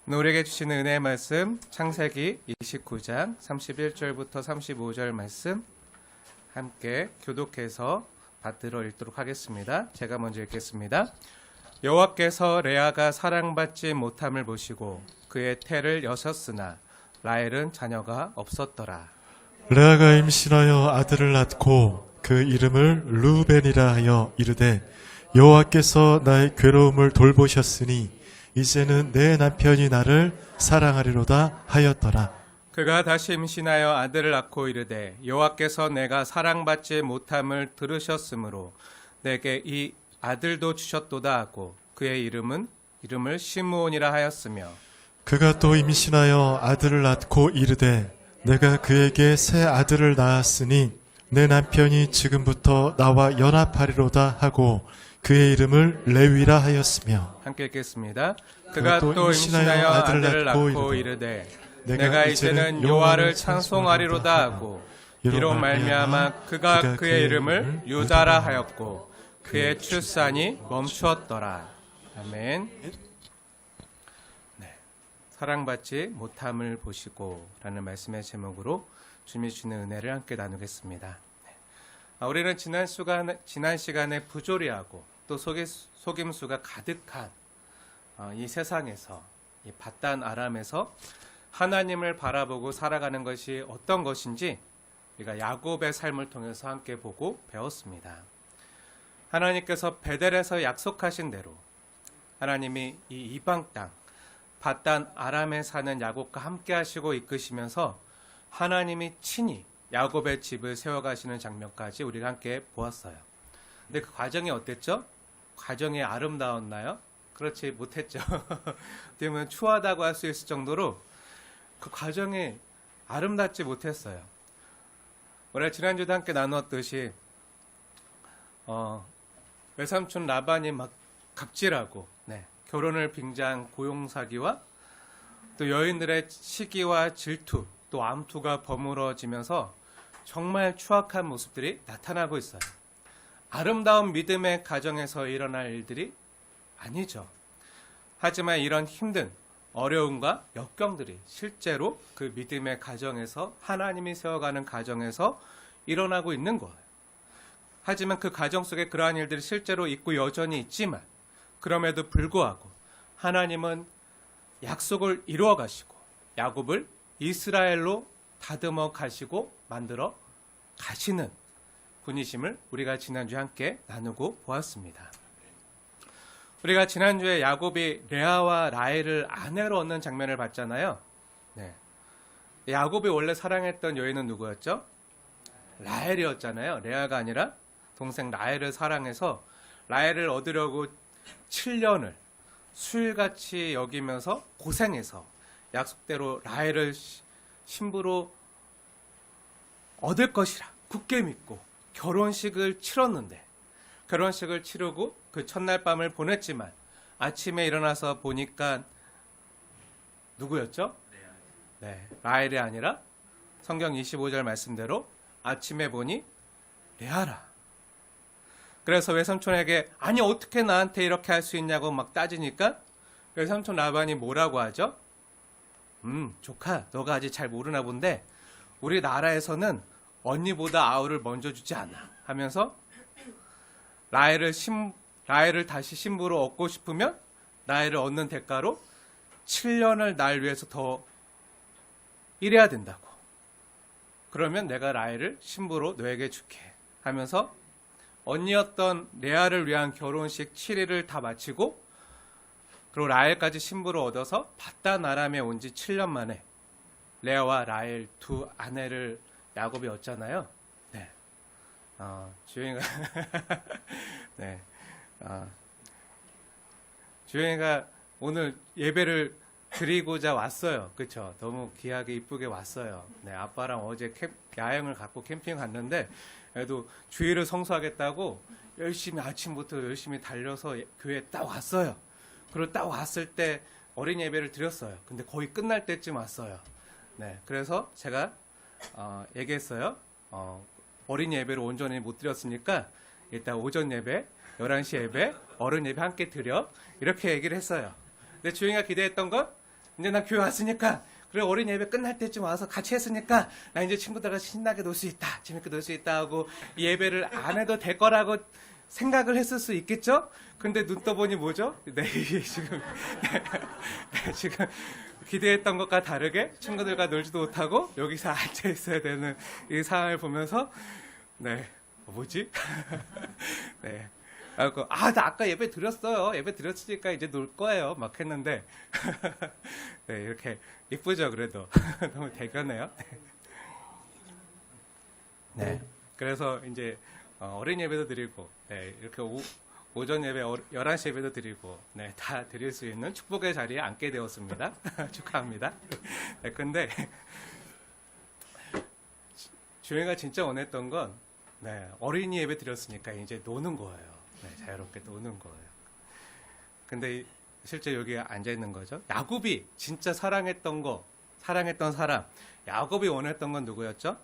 우리에게 주시는 은혜의 말씀 창세기 29장 31절부터 35절 말씀 함께 교독해서 받들어 읽도록 하겠습니다. 제가 먼저 읽겠습니다. 여호와께서 레아가 사랑받지 못함을 보시고 그의 태를 여셨으나 라헬은 자녀가 없었더라. 레아가 임신하여 아들을 낳고 그 이름을 르우벤이라 하여 이르되 여호와께서 나의 괴로움을 돌보셨으니 이제는 내 남편이 나를 사랑하리로다 하였더라. 그가 다시 임신하여 아들을 낳고 이르되 여호와께서 내가 사랑받지 못함을 들으셨으므로 내게 이 아들도 주셨도다 하고 그의 이름을 시므온이라 하였으며 그가 또 임신하여 아들을 낳고 이르되 내가 그에게 새 아들을 낳았으니 내 남편이 지금부터 나와 연합하리로다 하고 그의 이름을 레위라 하였으며 함께 읽겠습니다. 그가 또 임신하여 아들을 낳고 이르되 내가 이제는 여호와를 찬송하리로다 하고 이로 말미암아 그가 그의 이름을 유다라 하였고 그의 출산이 멈추었더라. 아멘. 네, 사랑받지 못함을 보시고 라는 말씀의 제목으로 주님이 주시는 은혜를 함께 나누겠습니다. 우리는 지난 시간에 부조리하고 또 속임수가 가득한 이 세상에서 이 밧단 아람에서 하나님을 바라보고 살아가는 것이 어떤 것인지 우리가 야곱의 삶을 통해서 함께 보고 배웠습니다. 하나님께서 베델에서 약속하신 대로 하나님이 이 이방 땅 밧단 아람에 사는 야곱과 함께 하시고 이끄시면서 하나님이 친히 야곱의 집을 세워가시는 장면까지 우리가 함께 보았어요. 근데 그 과정이 어땠죠? 과정이 아름다웠나요? 그렇지 못했죠. 어떻게 보면 추하다고 할 수 있을 정도로 그 과정이 아름답지 못했어요. 원래 지난주도 함께 나누었듯이 외삼촌 라반이 막 갑질하고 결혼을 빙자한 고용사기와 또 여인들의 시기와 질투 또 암투가 버무러지면서 정말 추악한 모습들이 나타나고 있어요. 아름다운 믿음의 가정에서 일어날 일들이 아니죠. 하지만 이런 힘든 어려움과 역경들이 실제로 그 믿음의 가정에서 하나님이 세워가는 가정에서 일어나고 있는 거예요. 하지만 그 가정 속에 그러한 일들이 실제로 있고 여전히 있지만 그럼에도 불구하고 하나님은 약속을 이루어 가시고 야곱을 이스라엘로 다듬어 가시고 만들어 가시는 분이심을 우리가 지난주에 함께 나누고 보았습니다. 우리가 지난주에 야곱이 레아와 라헬을 아내로 얻는 장면을 봤잖아요. 야곱이 원래 사랑했던 여인은 누구였죠? 라헬이었잖아요. 레아가 아니라 동생 라헬을 사랑해서 라헬을 얻으려고 7년을 수일같이 여기면서 고생해서 약속대로 라헬을 신부로 얻을 것이라 굳게 믿고 결혼식을 치렀는데 결혼식을 치르고 그 첫날 밤을 보냈지만 아침에 일어나서 보니까 누구였죠? 라헬이 아니라 성경 25절 말씀대로 아침에 보니 레아라. 그래서 외삼촌에게 아니 어떻게 나한테 이렇게 할 수 있냐고 막 따지니까 외삼촌 라반이 뭐라고 하죠? 조카 너가 아직 잘 모르나 본데 우리 나라에서는 언니보다 아우를 먼저 주지 않아 하면서 라헬을 다시 신부로 얻고 싶으면 라헬을 얻는 대가로 7년을 날 위해서 더 일해야 된다고. 그러면 내가 라헬을 신부로 너에게 줄게 하면서 언니였던 레아를 위한 결혼식 7일을 다 마치고 그리고 라헬까지 신부로 얻어서 밧단 아람에 온 지 7년 만에 레아와 라헬 두 아내를 야곱이 얻잖아요. 주영이가 주영이가 오늘 예배를 드리고자 왔어요. 그렇죠? 너무 귀하게 이쁘게 왔어요. 아빠랑 어제 야영을 갖고 캠핑 갔는데 그래도 주일을 성수하겠다고 열심히 아침부터 열심히 달려서 교회에 딱 왔어요. 그리고 딱 왔을 때 어린 예배를 드렸어요. 근데 거의 끝날 때쯤 왔어요. 그래서 제가 얘기했어요. 어린 예배를 온전히 못 드렸으니까 일단 오전 예배, 11시 예배, 어른 예배 함께 드려. 이렇게 얘기를 했어요. 근데 주영이가 기대했던 건 이제 나 교회 왔으니까, 그래, 어린 예배 끝날 때쯤 와서 같이 했으니까, 나 이제 친구들과 신나게 놀 수 있다, 재밌게 놀 수 있다 하고, 이 예배를 안 해도 될 거라고 생각을 했을 수 있겠죠? 근데 눈 떠보니 뭐죠? 네, 이게 지금, 지금 기대했던 것과 다르게 친구들과 놀지도 못하고, 여기서 앉아 있어야 되는 이 상황을 보면서, 네, 뭐지? 네. 나 아까 예배 드렸어요. 예배 드렸으니까 이제 놀 거예요. 막 했는데. 네, 이렇게 이쁘죠, 그래도. 너무 대견해요. 네. 그래서 이제 어린 예배도 드리고, 네, 이렇게 오전 예배, 11시 예배도 드리고, 네, 다 드릴 수 있는 축복의 자리에 앉게 되었습니다. 축하합니다. 네, 근데, 주영이가 진짜 원했던 건, 네, 어린이 예배 드렸으니까 이제 노는 거예요. 네, 자유롭게 노는 거예요. 근데 실제 여기 앉아 있는 거죠. 야곱이 진짜 사랑했던 사람. 야곱이 원했던 건 누구였죠?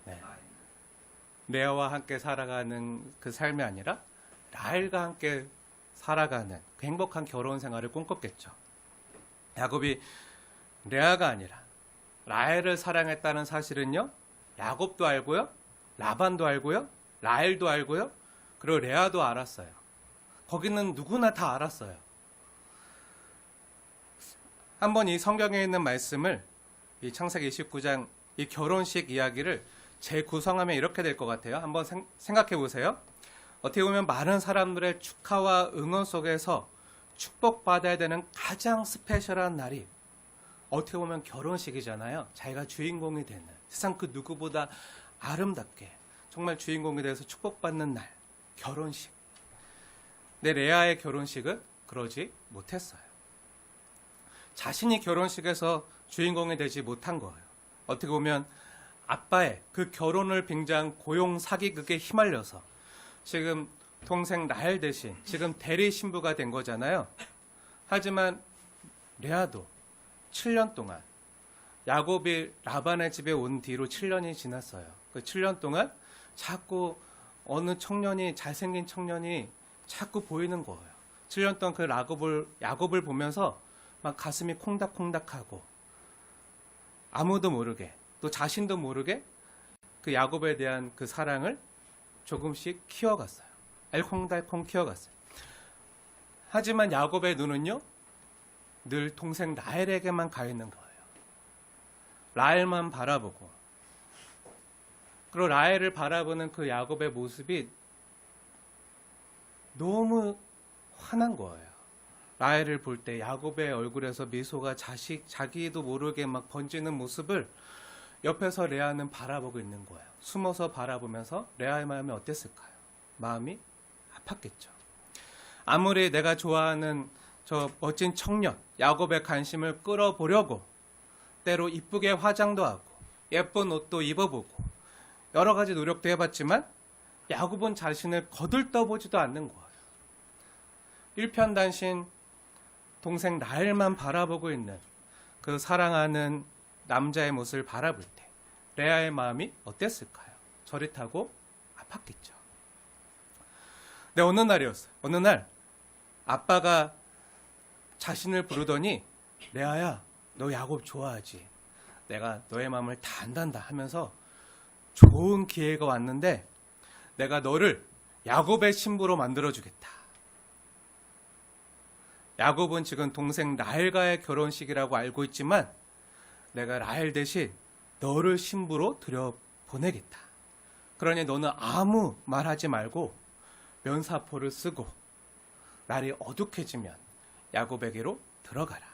네. 레아와 함께 살아가는 그 삶이 아니라 라헬과 함께 살아가는 그 행복한 결혼 생활을 꿈꿨겠죠. 야곱이 레아가 아니라 라헬을 사랑했다는 사실은요, 야곱도 알고요, 라반도 알고요, 라헬도 알고요, 그리고 레아도 알았어요. 거기는 누구나 다 알았어요. 한번 이 성경에 있는 말씀을, 이 창세기 29장 이 결혼식 이야기를 재구성하면 이렇게 될 것 같아요. 한번 생각해 보세요. 어떻게 보면 많은 사람들의 축하와 응원 속에서 축복받아야 되는 가장 스페셜한 날이 어떻게 보면 결혼식이잖아요. 자기가 주인공이 되는, 세상 그 누구보다 아름답게 정말 주인공이 돼서 축복받는 날, 결혼식. 근데 레아의 결혼식은 그러지 못했어요. 자신이 결혼식에서 주인공이 되지 못한 거예요. 어떻게 보면 아빠의 그 결혼을 빙자한 고용 사기극에 휘말려서 지금 동생 라헬 대신 지금 대리 신부가 된 거잖아요. 하지만 레아도 7년 동안, 야곱이 라반의 집에 온 뒤로 7년이 지났어요. 그 7년 동안 자꾸 어느 청년이, 잘생긴 청년이 자꾸 보이는 거예요. 7년 동안 그 야곱을 보면서 막 가슴이 콩닥콩닥하고, 아무도 모르게, 또 자신도 모르게 그 야곱에 대한 그 사랑을 조금씩 키워갔어요. 알콩달콩 키워갔어요. 하지만 야곱의 눈은요, 늘 동생 라헬에게만 가 있는 거예요. 라헬만 바라보고, 그리고 라헬을 바라보는 그 야곱의 모습이 너무 화난 거예요. 라헬을 볼 때 야곱의 얼굴에서 미소가 자기도 모르게 막 번지는 모습을 옆에서 레아는 바라보고 있는 거예요. 숨어서 바라보면서 레아의 마음이 어땠을까요? 마음이 아팠겠죠. 아무리 내가 좋아하는 저 멋진 청년 야곱의 관심을 끌어보려고 때로 이쁘게 화장도 하고 예쁜 옷도 입어보고 여러 가지 노력도 해봤지만 야곱은 자신을 거들떠보지도 않는 거예요. 일편단심 동생 라헬만 바라보고 있는 그 사랑하는 남자의 모습을 바라볼 때 레아의 마음이 어땠을까요? 저릿하고 아팠겠죠. 네, 어느 날이었어요. 어느 날 아빠가 자신을 부르더니 레아야, 너 야곱 좋아하지? 내가 너의 마음을 다 안단다 하면서 좋은 기회가 왔는데 내가 너를 야곱의 신부로 만들어주겠다. 야곱은 지금 동생 라헬과의 결혼식이라고 알고 있지만 내가 라헬 대신 너를 신부로 들여보내겠다. 그러니 너는 아무 말하지 말고 면사포를 쓰고 날이 어둑해지면 야곱에게로 들어가라.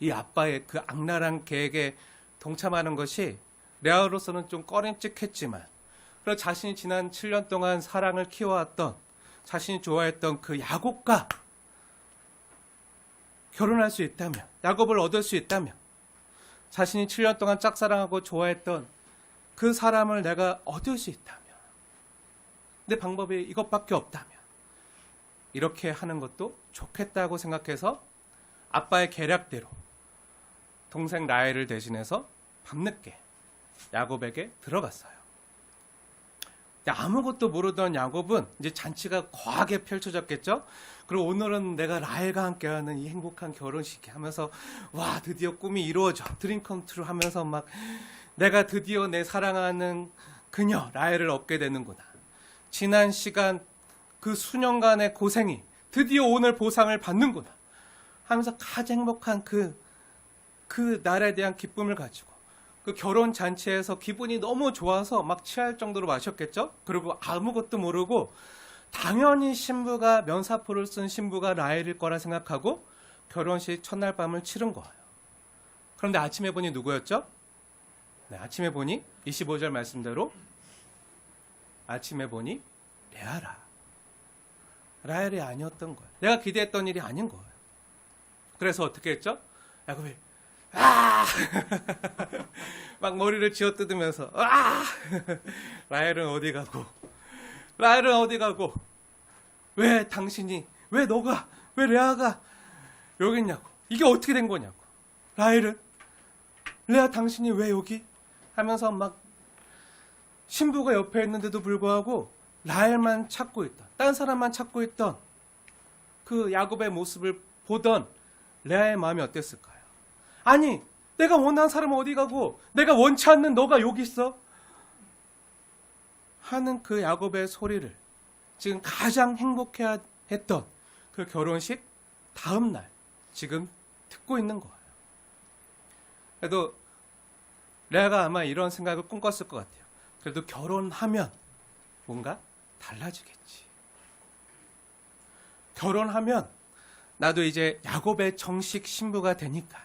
이 아빠의 그 악랄한 계획에 동참하는 것이 레아로서는 좀 꺼림칙했지만 그리고 자신이 지난 7년 동안 사랑을 키워왔던, 자신이 좋아했던 그 야곱과 결혼할 수 있다면, 야곱을 얻을 수 있다면, 자신이 7년 동안 짝사랑하고 좋아했던 그 사람을 내가 얻을 수 있다면, 내 방법이 이것밖에 없다면 이렇게 하는 것도 좋겠다고 생각해서 아빠의 계략대로 동생 라헬을 대신해서 밤늦게 야곱에게 들어갔어요. 근데 아무것도 모르던 야곱은 이제 잔치가 거하게 펼쳐졌겠죠. 그리고 오늘은 내가 라헬과 함께하는 이 행복한 결혼식 하면서 와 드디어 꿈이 이루어져 드림 컴 트루 하면서 막 내가 드디어 내 사랑하는 그녀 라헬을 얻게 되는구나. 지난 시간 그 수년간의 고생이 드디어 오늘 보상을 받는구나 하면서 가장 행복한 그 날에 대한 기쁨을 가지고 그 결혼 잔치에서 기분이 너무 좋아서 막 취할 정도로 마셨겠죠. 그리고 아무것도 모르고 당연히 신부가 면사포를 쓴 신부가 라헬일 거라 생각하고 결혼식 첫날 밤을 치른 거예요. 그런데 아침에 보니 누구였죠? 네, 아침에 보니 25절 말씀대로 아침에 보니 레아라. 라헬이 아니었던 거예요. 내가 기대했던 일이 아닌 거예요. 그래서 어떻게 했죠? 야곱이 막 머리를 쥐어뜯으면서 라헬은 어디 가고 라헬은 어디 가고 왜 당신이 왜 너가 왜 레아가 여기 있냐고 이게 어떻게 된 거냐고 라헬은 레아 당신이 왜 여기 하면서 막 신부가 옆에 있는데도 불구하고 라헬만 찾고 있던 딴 사람만 찾고 있던 그 야곱의 모습을 보던 레아의 마음이 어땠을까요? 아니 내가 원하는 사람은 어디 가고 내가 원치 않는 너가 여기 있어 하는 그 야곱의 소리를 지금 가장 행복해 했던 그 결혼식 다음 날 지금 듣고 있는 거예요. 그래도 레아가 아마 이런 생각을 꿈꿨을 것 같아요. 그래도 결혼하면 뭔가 달라지겠지. 결혼하면 나도 이제 야곱의 정식 신부가 되니까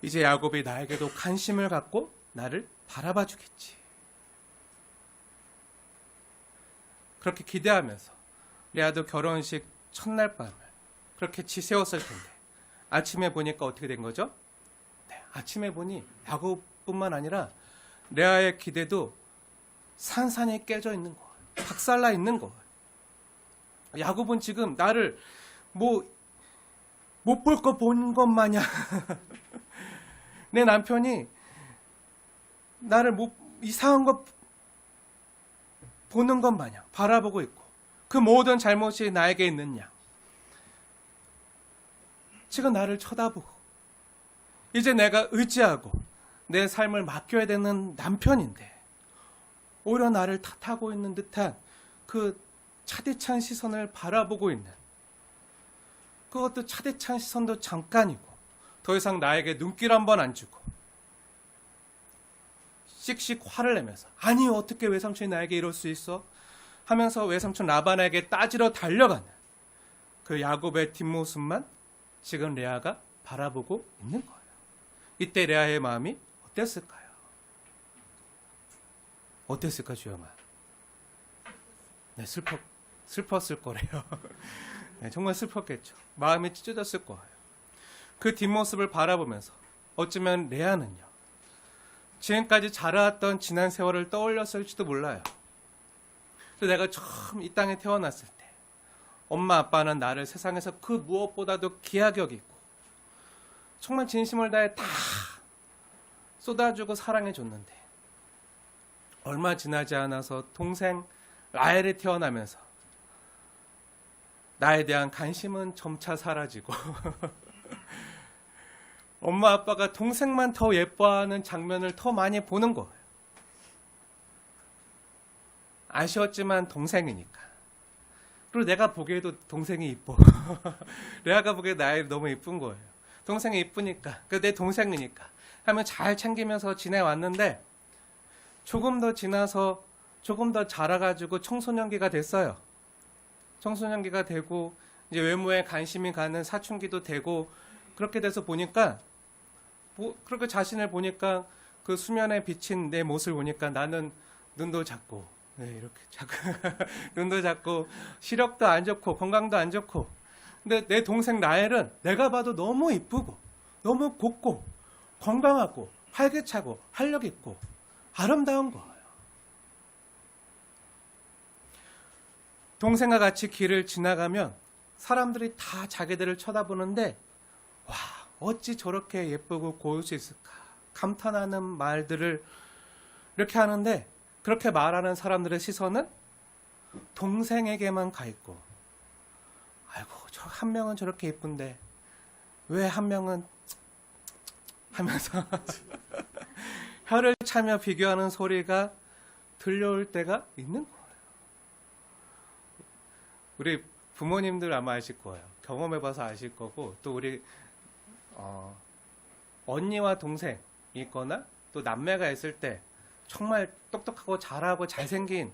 이제 야곱이 나에게도 관심을 갖고 나를 바라봐 주겠지. 그렇게 기대하면서 레아도 결혼식 첫날 밤을 그렇게 지새웠을 텐데 아침에 보니까 어떻게 된 거죠? 네, 아침에 보니 야곱뿐만 아니라 레아의 기대도 산산이 깨져 있는 거예요. 박살나 있는 거예요. 야곱은 지금 나를 뭐 못 볼 거 본 것 마냥 내 남편이 나를 이상한 거 보는 것 마냥 바라보고 있고 그 모든 잘못이 나에게 있는 양 지금 나를 쳐다보고 이제 내가 의지하고 내 삶을 맡겨야 되는 남편인데 오히려 나를 탓하고 있는 듯한 그 차디찬 시선을 바라보고 있는 그것도 차디찬 시선도 잠깐이고 더 이상 나에게 눈길 한번 안 주고 씩씩 화를 내면서 아니 어떻게 외삼촌이 나에게 이럴 수 있어? 하면서 외삼촌 라반에게 따지러 달려가는 그 야곱의 뒷모습만 지금 레아가 바라보고 있는 거예요. 이때 레아의 마음이 어땠을까요? 어땠을까 주영아? 네, 슬펐을 거래요. 네, 정말 슬펐겠죠. 마음이 찢어졌을 거예요. 그 뒷모습을 바라보면서 어쩌면 레아는요. 지금까지 자라왔던 지난 세월을 떠올렸을지도 몰라요. 그래서 내가 처음 이 땅에 태어났을 때 엄마 아빠는 나를 세상에서 그 무엇보다도 귀하게 여기고 정말 진심을 다해 다 쏟아주고 사랑해줬는데 얼마 지나지 않아서 동생 라헬이 태어나면서 나에 대한 관심은 점차 사라지고 엄마 아빠가 동생만 더 예뻐하는 장면을 더 많이 보는 거예요. 아쉬웠지만 동생이니까. 그리고 내가 보기에도 동생이 이뻐. 레아가 보기에 나이 너무 이쁜 거예요. 동생이 이쁘니까. 내 동생이니까. 하면 잘 챙기면서 지내왔는데 조금 더 지나서 조금 더 자라가지고 청소년기가 됐어요. 청소년기가 되고 이제 외모에 관심이 가는 사춘기도 되고 그렇게 돼서 보니까 그렇게 자신을 보니까 그 수면에 비친 내 모습을 보니까 나는 눈도 작고 네, 이렇게 작고 눈도 작고 시력도 안 좋고 건강도 안 좋고 근데 내 동생 라헬은 내가 봐도 너무 이쁘고 너무 곱고 건강하고 활기차고 활력 있고 아름다운 거예요. 동생과 같이 길을 지나가면 사람들이 다 자기들을 쳐다보는데 와 어찌 저렇게 예쁘고 고울 수 있을까 감탄하는 말들을 이렇게 하는데 그렇게 말하는 사람들의 시선은 동생에게만 가 있고, 아이고 저 한 명은 저렇게 예쁜데 왜 한 명은 하면서 혀를 차며 비교하는 소리가 들려올 때가 있는 거예요. 우리 부모님들 아마 아실 거예요. 경험해봐서 아실 거고, 또 우리 언니와 동생이 있거나 또 남매가 있을 때 정말 똑똑하고 잘하고 잘생긴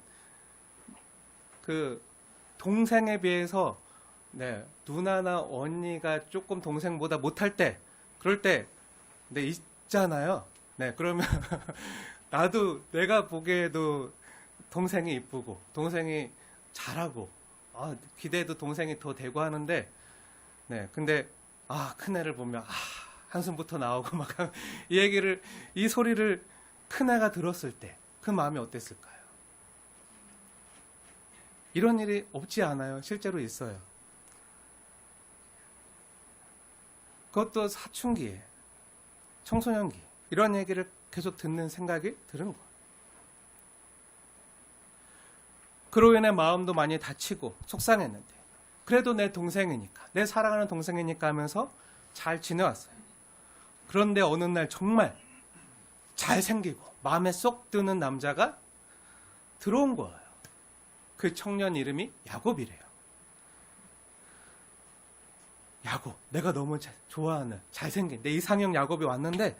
그 동생에 비해서 누나나 언니가 조금 동생보다 못할 때, 그럴 때 있잖아요. 그러면 나도 내가 보기에도 동생이 이쁘고 동생이 잘하고 기대도 동생이 더 되고 하는데, 근데 큰애를 보면 한숨부터 나오고 막 이 소리를 큰애가 들었을 때 그 마음이 어땠을까요? 이런 일이 없지 않아요. 실제로 있어요. 그것도 사춘기에, 청소년기, 이런 얘기를 계속 듣는 생각이 드는 거예요. 그로 인해 마음도 많이 다치고 속상했는데, 그래도 내 동생이니까, 내 사랑하는 동생이니까 하면서 잘 지내왔어요. 그런데 어느 날 정말 잘생기고 마음에 쏙 드는 남자가 들어온 거예요. 그 청년 이름이 야곱이래요. 야곱, 내가 너무 좋아하는 잘생긴 내 이상형 야곱이 왔는데,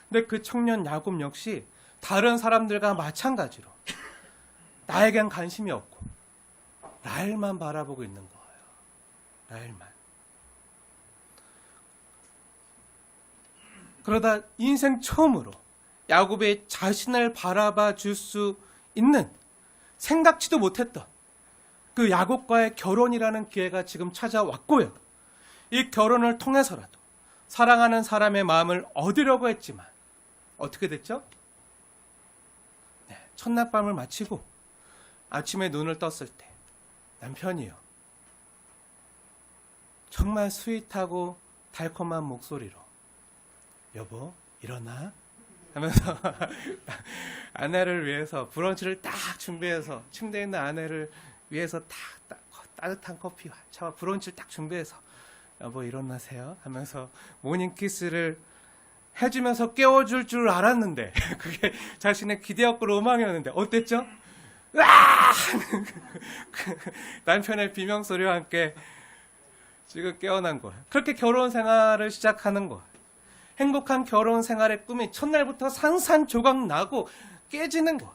근데 그 청년 야곱 역시 다른 사람들과 마찬가지로 나에겐 관심이 없고 라헬만 바라보고 있는 거예요. 라헬만. 그러다 인생 처음으로 야곱의 자신을 바라봐 줄 수 있는, 생각지도 못했던 그 야곱과의 결혼이라는 기회가 지금 찾아왔고요. 이 결혼을 통해서라도 사랑하는 사람의 마음을 얻으려고 했지만 어떻게 됐죠? 첫날 밤을 마치고 아침에 눈을 떴을 때 남편이요, 정말 스윗하고 달콤한 목소리로 여보 일어나 하면서 아내를 위해서 브런치를 딱 준비해서, 침대에 있는 아내를 위해서 따뜻한 커피와 차와 브런치를 딱 준비해서 여보 일어나세요 하면서 모닝키스를 해주면서 깨워줄 줄 알았는데, 그게 자신의 기대였고 로망이었는데 어땠죠? 으아! 남편의 비명소리와 함께 지금 깨어난 거예요. 그렇게 결혼 생활을 시작하는 거예요. 행복한 결혼 생활의 꿈이 첫날부터 산산조각 나고 깨지는 거예요.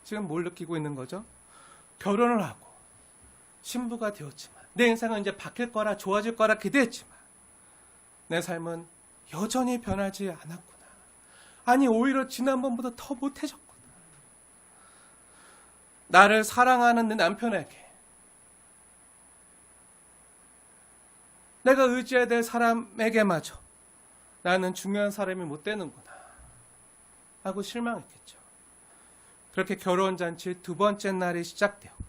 지금 뭘 느끼고 있는 거죠? 결혼을 하고 신부가 되었지만, 내 인생은 이제 바뀔 거라, 좋아질 거라 기대했지만 내 삶은 여전히 변하지 않았구나. 아니 오히려 지난번보다 더 못해졌구나. 나를 사랑하는 내 남편에게 내가 의지해야 될 사람에게마저 나는 중요한 사람이 못 되는구나 하고 실망했겠죠. 그렇게 결혼잔치 두 번째 날이 시작되었고,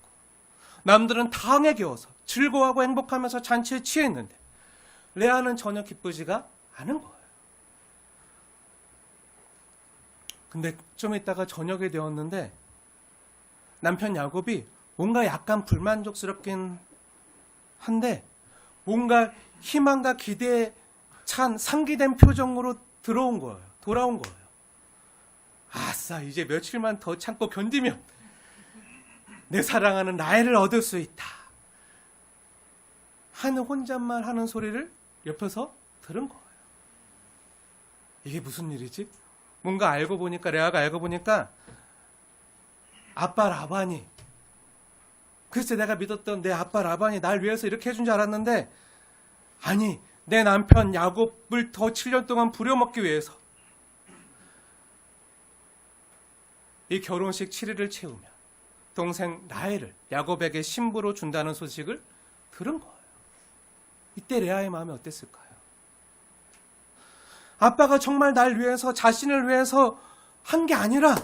남들은 다 흥에 겨워서 즐거워하고 행복하면서 잔치에 취했는데 레아는 전혀 기쁘지가 않은 거예요. 근데 좀 있다가 저녁이 되었는데 남편 야곱이 뭔가 약간 불만족스럽긴 한데 뭔가 희망과 기대에 찬 상기된 표정으로 돌아온 거예요. 아싸, 이제 며칠만 더 참고 견디면 내 사랑하는 라헬을 얻을 수 있다 하는 혼잣말 하는 소리를 옆에서 들은 거예요. 이게 무슨 일이지? 뭔가 레아가 알고 보니까 아빠 라반이, 글쎄 내가 믿었던 내 아빠 라반이 날 위해서 이렇게 해준 줄 알았는데, 아니 내 남편 야곱을 더 7년 동안 부려먹기 위해서 이 결혼식 7일을 채우며 동생 라헬을 야곱에게 신부로 준다는 소식을 들은 거예요. 이때 레아의 마음이 어땠을까요? 아빠가 정말 날 위해서, 자신을 위해서 한 게 아니라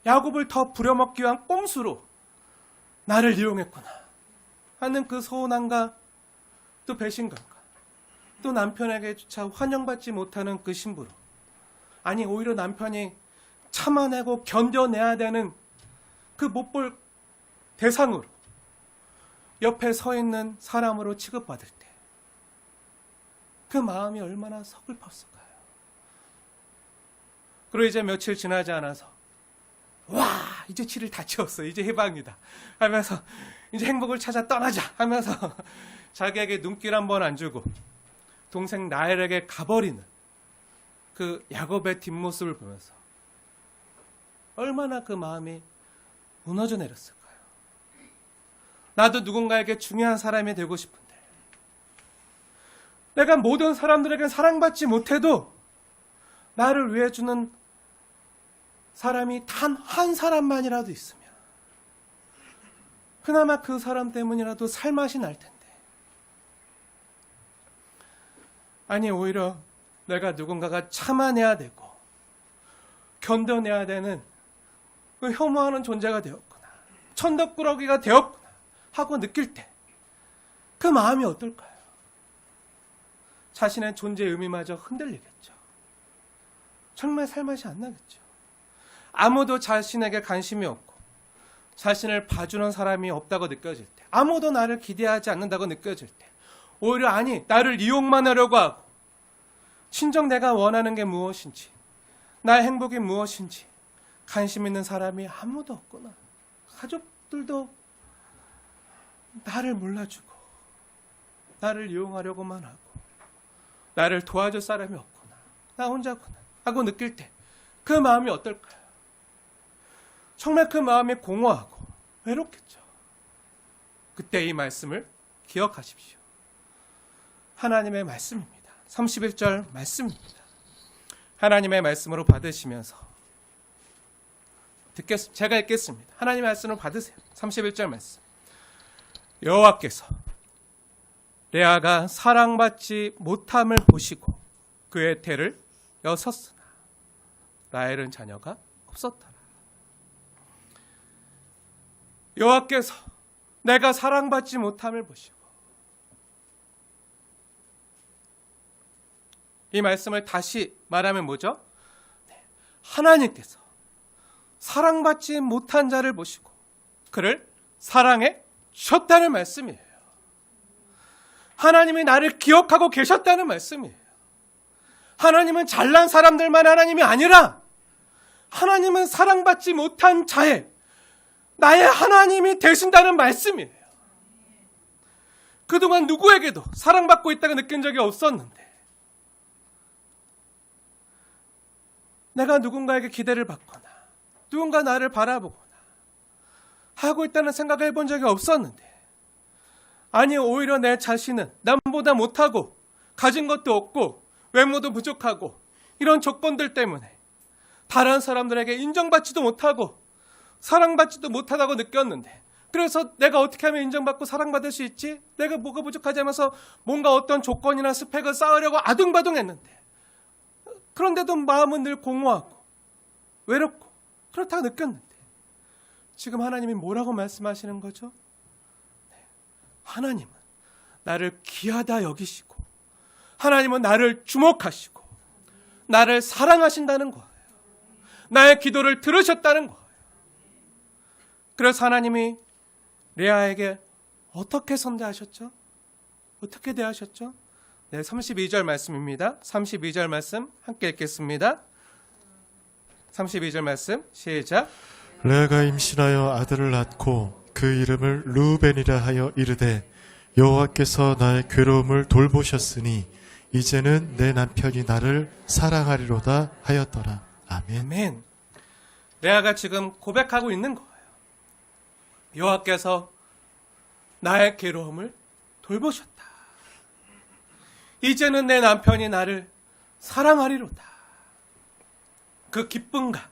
야곱을 더 부려먹기 위한 꼼수로 나를 이용했구나 하는 그 서운함과 또 배신감과 또 남편에게조차 환영받지 못하는 그 신부로 아니 오히려 남편이 참아내고 견뎌내야 되는 그 못 볼 대상으로 옆에 서 있는 사람으로 취급받을 때 그 마음이 얼마나 서글펐을까요? 그리고 이제 며칠 지나지 않아서 와 이제 치를 다 치웠어, 이제 해방이다 하면서 이제 행복을 찾아 떠나자 하면서 자기에게 눈길 한 번 안 주고 동생 라헬에게 가버리는 그 야곱의 뒷모습을 보면서 얼마나 그 마음이 무너져 내렸을까요? 나도 누군가에게 중요한 사람이 되고 싶은데 내가 모든 사람들에게 사랑받지 못해도 나를 위해 주는 사람이 단 한 사람만이라도 있으면 그나마 그 사람 때문이라도 살맛이 날 텐데, 아니 오히려 내가 누군가가 참아내야 되고 견뎌내야 되는 그 혐오하는 존재가 되었구나, 천덕꾸러기가 되었구나 하고 느낄 때 그 마음이 어떨까요? 자신의 존재의 의미마저 흔들리겠죠. 정말 살맛이 안 나겠죠. 아무도 자신에게 관심이 없고 자신을 봐주는 사람이 없다고 느껴질 때, 아무도 나를 기대하지 않는다고 느껴질 때, 오히려 아니 나를 이용만 하려고 하고 진정 내가 원하는 게 무엇인지, 나의 행복이 무엇인지 관심 있는 사람이 아무도 없구나, 가족들도 나를 몰라주고 나를 이용하려고만 하고 나를 도와줄 사람이 없구나, 나 혼자구나 하고 느낄 때 그 마음이 어떨까요? 정말 그 마음이 공허하고 외롭겠죠. 그때 이 말씀을 기억하십시오. 하나님의 말씀입니다. 31절 말씀입니다. 하나님의 말씀으로 받으시면서 제가 읽겠습니다. 하나님의 말씀을 받으세요. 31절 말씀. 여호와께서 레아가 사랑받지 못함을 보시고 그의 태를 여섰으나 라헬은 자녀가 없었더라. 여호와께서 내가 사랑받지 못함을 보시고, 이 말씀을 다시 말하면 뭐죠? 하나님께서 사랑받지 못한 자를 보시고 그를 사랑해 주셨다는 말씀이에요. 하나님이 나를 기억하고 계셨다는 말씀이에요. 하나님은 잘난 사람들만 하나님이 아니라 하나님은 사랑받지 못한 자의 나의 하나님이 되신다는 말씀이에요. 그동안 누구에게도 사랑받고 있다고 느낀 적이 없었는데 내가 누군가에게 기대를 받거나 누군가 나를 바라보거나 하고 있다는 생각을 해본 적이 없었는데, 아니 오히려 내 자신은 남보다 못하고 가진 것도 없고 외모도 부족하고 이런 조건들 때문에 다른 사람들에게 인정받지도 못하고 사랑받지도 못하다고 느꼈는데, 그래서 내가 어떻게 하면 인정받고 사랑받을 수 있지? 내가 뭐가 부족하지 하면서 뭔가 어떤 조건이나 스펙을 쌓으려고 아둥바둥했는데, 그런데도 마음은 늘 공허하고 외롭고 그렇다고 느꼈는데, 지금 하나님이 뭐라고 말씀하시는 거죠? 하나님은 나를 귀하다 여기시고 하나님은 나를 주목하시고 나를 사랑하신다는 거예요. 나의 기도를 들으셨다는 거예요. 그래서 하나님이 레아에게 어떻게 선대하셨죠? 어떻게 대하셨죠? 네, 32절 말씀입니다. 32절 말씀 함께 읽겠습니다. 32절 말씀 시작. 레아가 임신하여 아들을 낳고 그 이름을 르우벤이라 하여 이르되 여호와께서 나의 괴로움을 돌보셨으니 이제는 내 남편이 나를 사랑하리로다 하였더라. 아멘. 아멘. 레아가 지금 고백하고 있는 거예요. 여호와께서 나의 괴로움을 돌보셨다. 이제는 내 남편이 나를 사랑하리로다. 그 기쁨과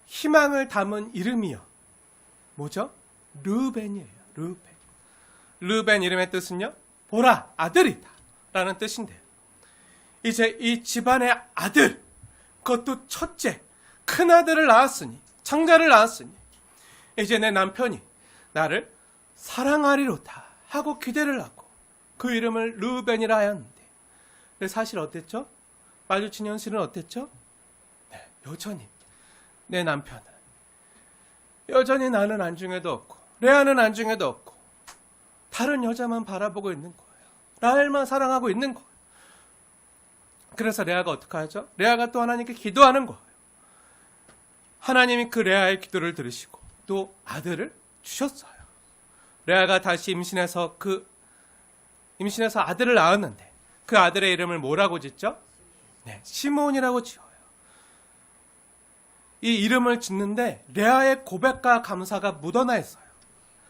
희망을 담은 이름이요. 뭐죠? 르우벤이에요. 르우벤. 르우벤 이름의 뜻은요, 보라, 아들이다 라는 뜻인데요. 이제 이 집안의 아들, 그것도 첫째, 큰 아들을 낳았으니, 장자를 낳았으니 이제 내 남편이 나를 사랑하리로다 하고 기대를 하고 그 이름을 르우벤이라 하였는데, 근데 사실 어땠죠? 마주친 현실은 어땠죠? 여전히 내 남편은 여전히 나는 안중에도 없고 레아는 안중에도 없고 다른 여자만 바라보고 있는 거예요. 라헬만 사랑하고 있는 거예요. 그래서 레아가 어떻게 하죠? 레아가 또 하나님께 기도하는 거예요. 하나님이 그 레아의 기도를 들으시고 또 아들을 주셨어요. 레아가 다시 임신해서 아들을 낳았는데 그 아들의 이름을 뭐라고 짓죠? 네, 시므온이라고 지어요. 이 이름을 짓는데 레아의 고백과 감사가 묻어나 있어요.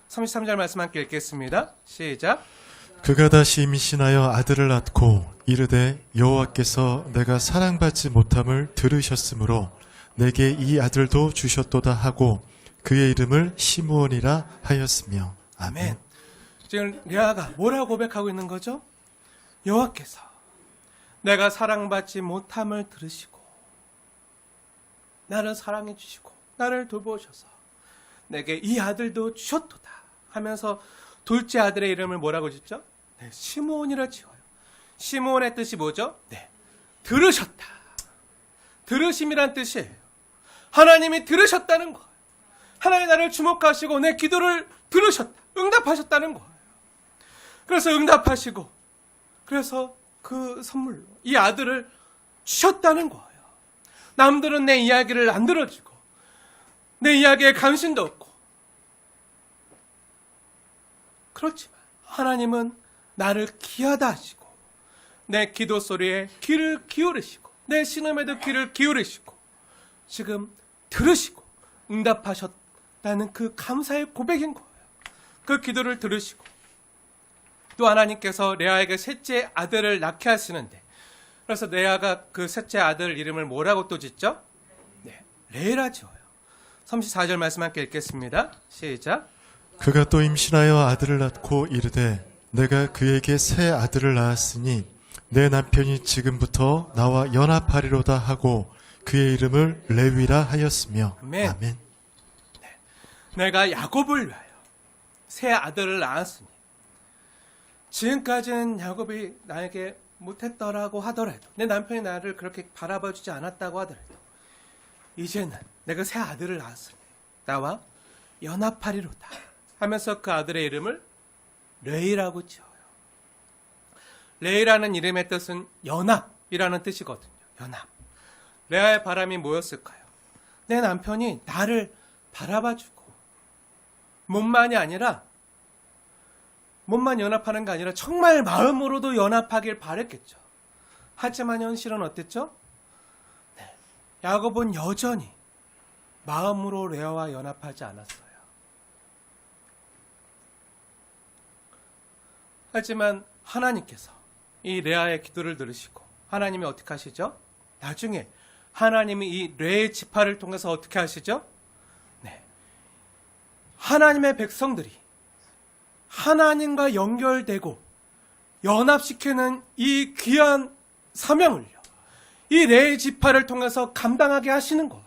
33절 말씀 함께 읽겠습니다. 시작. 그가 다시 임신하여 아들을 낳고 이르되 여호와께서 내가 사랑받지 못함을 들으셨으므로 내게 이 아들도 주셨도다 하고 그의 이름을 시므온이라 하였으며. 아멘. 지금 레아가 뭐라고 고백하고 있는 거죠? 여호와께서 내가 사랑받지 못함을 들으시고 나를 사랑해 주시고 나를 돌보셔서 내게 이 아들도 주셨도다 하면서 둘째 아들의 이름을 뭐라고 짓죠? 네, 시므온이라 지어요. 시므온의 뜻이 뭐죠? 네, 들으셨다. 들으심이란 뜻이에요. 하나님이 들으셨다는 거예요. 하나님 나를 주목하시고 내 기도를 들으셨다. 응답하셨다는 거예요. 그래서 응답하시고 그래서 그 선물로 이 아들을 주셨다는 거예요. 남들은 내 이야기를 안 들어주고 내 이야기에 관심도 없고 그렇지만 하나님은 나를 귀하다 하시고 내 기도 소리에 귀를 기울이시고 내 신음에도 귀를 기울이시고 지금 들으시고 응답하셨다는 그 감사의 고백인 거예요. 그 기도를 들으시고 또 하나님께서 레아에게 셋째 아들을 낳게 하시는데 그래서 레아가 그 셋째 아들 이름을 뭐라고 또 짓죠? 네, 레이라 지어요. 34절 말씀 함께 읽겠습니다. 시작. 그가 또 임신하여 아들을 낳고 이르되 내가 그에게 새 아들을 낳았으니 내 남편이 지금부터 나와 연합하리로다 하고 그의 이름을 레위라 하였으며. 아멘. 아멘. 네, 내가 야곱을 위하여 새 아들을 낳았으니 지금까지는 야곱이 나에게 못했더라고 하더라도 내 남편이 나를 그렇게 바라봐주지 않았다고 하더라도 이제는 내가 새 아들을 낳았으니 나와 연합하리로다 하면서 그 아들의 이름을 레이라고 지어요. 레이라는 이름의 뜻은 연합이라는 뜻이거든요. 연합. 레아의 바람이 뭐였을까요? 내 남편이 나를 바라봐주고 몸만이 아니라 몸만 연합하는 게 아니라 정말 마음으로도 연합하길 바랬겠죠. 하지만 현실은 어땠죠? 네, 야곱은 여전히 마음으로 레아와 연합하지 않았어요. 하지만 하나님께서 이 레아의 기도를 들으시고 하나님이 어떻게 하시죠? 나중에 하나님이 이 레의 지파를 통해서 어떻게 하시죠? 네, 하나님의 백성들이 하나님과 연결되고 연합시키는 이 귀한 사명을요, 이 레의 지파를 통해서 감당하게 하시는 것.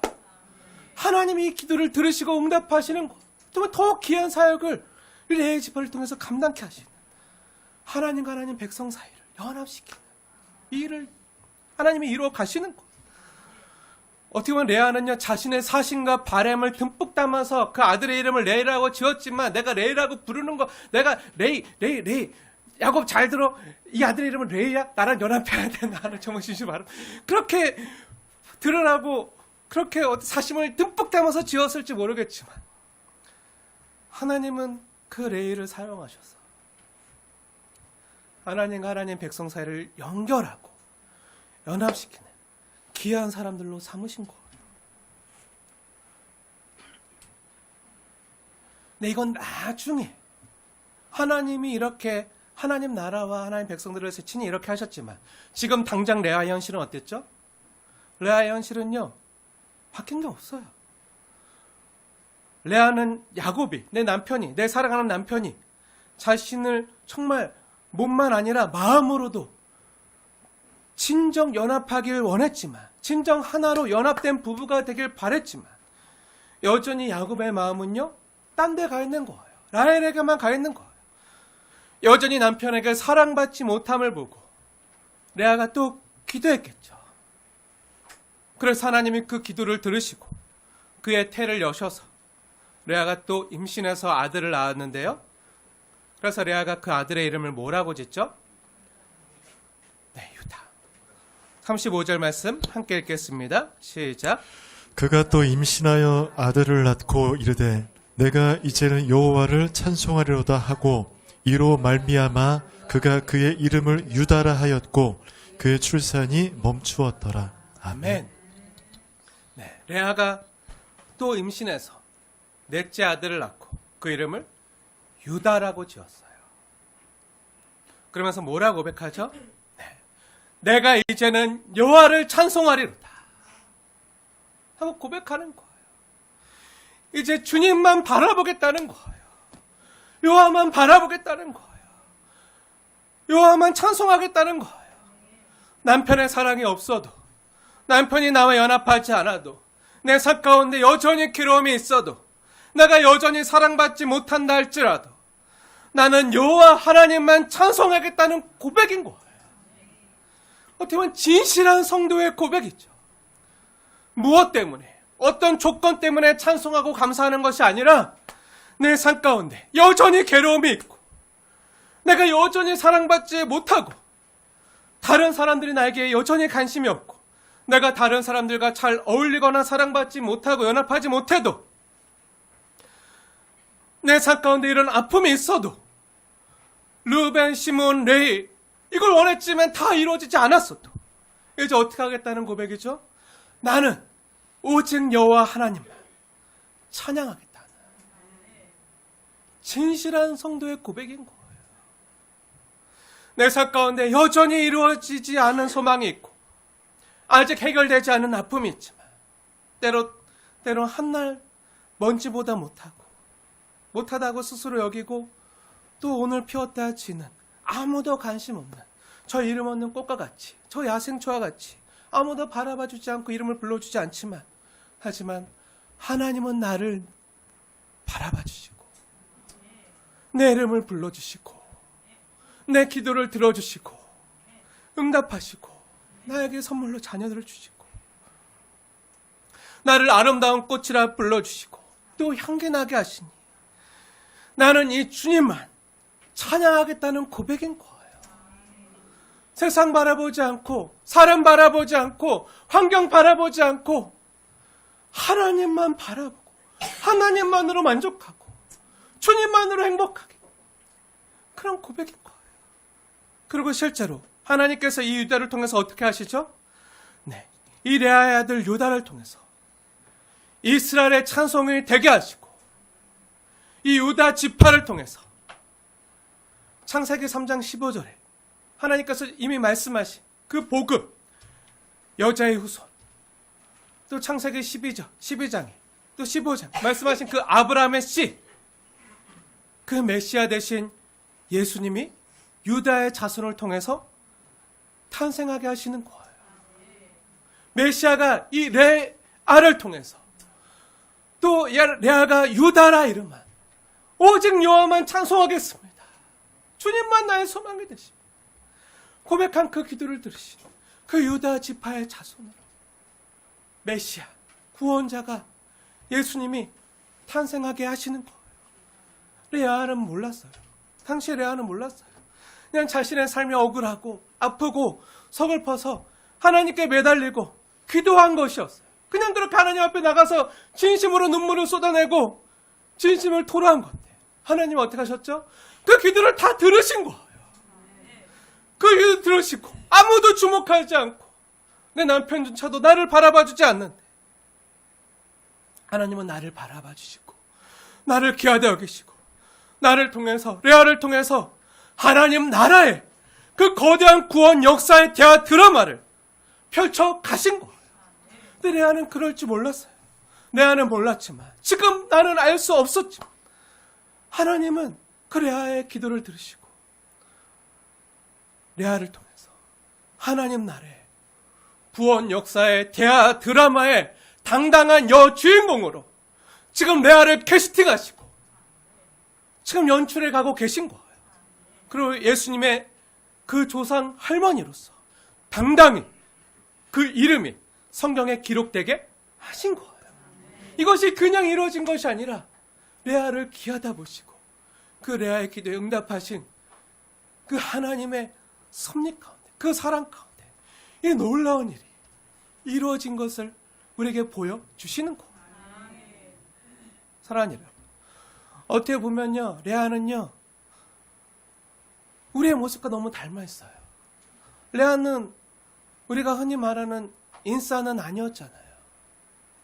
하나님이 이 기도를 들으시고 응답하시는 것. 정말 더 귀한 사역을 이 레의 지파를 통해서 감당케 하시는 하나님과 하나님 백성 사이를 연합시키는 이 일을 하나님이 이루어 가시는 것. 어떻게 보면 레아는요, 자신의 사심과 바램을 듬뿍 담아서 그 아들의 이름을 레이라고 지었지만 내가 레이라고 부르는 거, 내가 레이, 야곱 잘 들어. 이 아들의 이름은 레이야? 나랑 연합해야 돼. 나는 정말 진심 말로. 그렇게 드러나고 그렇게 사심을 듬뿍 담아서 지었을지 모르겠지만 하나님은 그 레이를 사용하셔서 하나님과 하나님 백성 사이를 연결하고 연합시키는 귀한 사람들로 삼으신 거예요. 근데 이건 나중에 하나님이 이렇게 하나님 나라와 하나님 백성들을 위해서 친히 이렇게 하셨지만 지금 당장 레아의 현실은 어땠죠? 레아의 현실은요, 바뀐 게 없어요. 레아는 야곱이, 내 남편이, 내 사랑하는 남편이 자신을 정말 몸만 아니라 마음으로도 진정 연합하길 원했지만, 진정 하나로 연합된 부부가 되길 바랬지만 여전히 야곱의 마음은요, 딴 데 가 있는 거예요. 라헬에게만 가 있는 거예요. 여전히 남편에게 사랑받지 못함을 보고 레아가 또 기도했겠죠. 그래서 하나님이 그 기도를 들으시고 그의 태를 여셔서 레아가 또 임신해서 아들을 낳았는데요. 그래서 레아가 그 아들의 이름을 뭐라고 짓죠? 네, 유다. 35절 말씀 함께 읽겠습니다. 시작. 그가 또 임신하여 아들을 낳고 이르되 내가 이제는 여호와를 찬송하리로다 하고 이로 말미암아 그가 그의 이름을 유다라 하였고 그의 출산이 멈추었더라. 아멘. 네, 레아가 또 임신해서 넷째 아들을 낳고 그 이름을 유다라고 지었어요. 그러면서 뭐라고 고백하죠? 네, 내가 이제는 여호와를 찬송하리로다 하고 고백하는 거예요. 이제 주님만 바라보겠다는 거예요. 여호와만 바라보겠다는 거예요. 여호와만 찬송하겠다는 거예요. 남편의 사랑이 없어도, 남편이 나와 연합하지 않아도, 내 삶 가운데 여전히 괴로움이 있어도, 내가 여전히 사랑받지 못한다 할지라도 나는 여호와 하나님만 찬송하겠다는 고백인 거예요. 어떻게 보면 진실한 성도의 고백이죠. 무엇 때문에, 어떤 조건 때문에 찬송하고 감사하는 것이 아니라 내 삶 가운데 여전히 괴로움이 있고 내가 여전히 사랑받지 못하고 다른 사람들이 나에게 여전히 관심이 없고 내가 다른 사람들과 잘 어울리거나 사랑받지 못하고 연합하지 못해도 내 삶 가운데 이런 아픔이 있어도 르벤, 시몬, 레위 이걸 원했지만 다 이루어지지 않았어도 이제 어떻게 하겠다는 고백이죠? 나는 오직 여호와 하나님만 찬양하겠다는 진실한 성도의 고백인 거예요. 내 삶 가운데 여전히 이루어지지 않은 소망이 있고 아직 해결되지 않은 아픔이 있지만 때로 한날 먼지보다 못하다고 스스로 여기고 또 오늘 피었다 지는 아무도 관심 없는 저 이름 없는 꽃과 같이 저 야생초와 같이 아무도 바라봐주지 않고 이름을 불러주지 않지만 하지만 하나님은 나를 바라봐주시고 내 이름을 불러주시고 내 기도를 들어주시고 응답하시고 나에게 선물로 자녀들을 주시고 나를 아름다운 꽃이라 불러주시고 또 향기나게 하시니 나는 이 주님만 찬양하겠다는 고백인 거예요. 세상 바라보지 않고 사람 바라보지 않고 환경 바라보지 않고 하나님만 바라보고 하나님만으로 만족하고 주님만으로 행복하게 그런 고백인 거예요. 그리고 실제로 하나님께서 이 유다를 통해서 어떻게 하시죠? 네, 이 레아의 아들 유다를 통해서 이스라엘의 찬송이 되게 하시고 이 유다 지파를 통해서 창세기 3장 15절에 하나님께서 이미 말씀하신 그 복음 여자의 후손 또 창세기 12장에 또 15장 말씀하신 그 아브라함의 씨 그 메시아 대신 예수님이 유다의 자손을 통해서 탄생하게 하시는 거예요. 메시아가 이 레아를 통해서 또 레아가 유다라 이름한 오직 여호와만 찬송하겠습니다. 주님만 나의 소망이 되십니다. 고백한 그 기도를 들으신 그 유다 지파의 자손으로 메시아 구원자가 예수님이 탄생하게 하시는 거예요. 레아는 몰랐어요. 당시 레아는 몰랐어요. 그냥 자신의 삶이 억울하고 아프고 서글퍼서 하나님께 매달리고 기도한 것이었어요. 그냥 그렇게 하나님 앞에 나가서 진심으로 눈물을 쏟아내고 진심을 토로한 건데 하나님 어떻게 하셨죠? 그 기도를 다 들으신 거예요. 그 기도 들으시고 아무도 주목하지 않고 내 남편조차도 나를 바라봐주지 않는데 하나님은 나를 바라봐주시고 나를 귀하게 여기시고 나를 통해서 레아를 통해서 하나님 나라의 그 거대한 구원 역사의 대화 드라마를 펼쳐 가신 거예요. 근데 레아는 그럴 줄 몰랐어요. 레아는 몰랐지만 지금 나는 알 수 없었지만 하나님은 그 레아의 기도를 들으시고 레아를 통해서 하나님 나라의 구원 역사의 대화 드라마의 당당한 여주인공으로 지금 레아를 캐스팅하시고 지금 연출해 가고 계신 거예요. 그리고 예수님의 그 조상 할머니로서 당당히 그 이름이 성경에 기록되게 하신 거예요. 이것이 그냥 이루어진 것이 아니라 레아를 귀하다 보시고 그 레아의 기도에 응답하신 그 하나님의 섭리 가운데, 그 사랑 가운데 이 놀라운 일이 이루어진 것을 우리에게 보여주시는 거예요. 사랑하는 여러분, 어떻게 보면요, 레아는요 우리의 모습과 너무 닮아 있어요. 레아는 우리가 흔히 말하는 인싸는 아니었잖아요.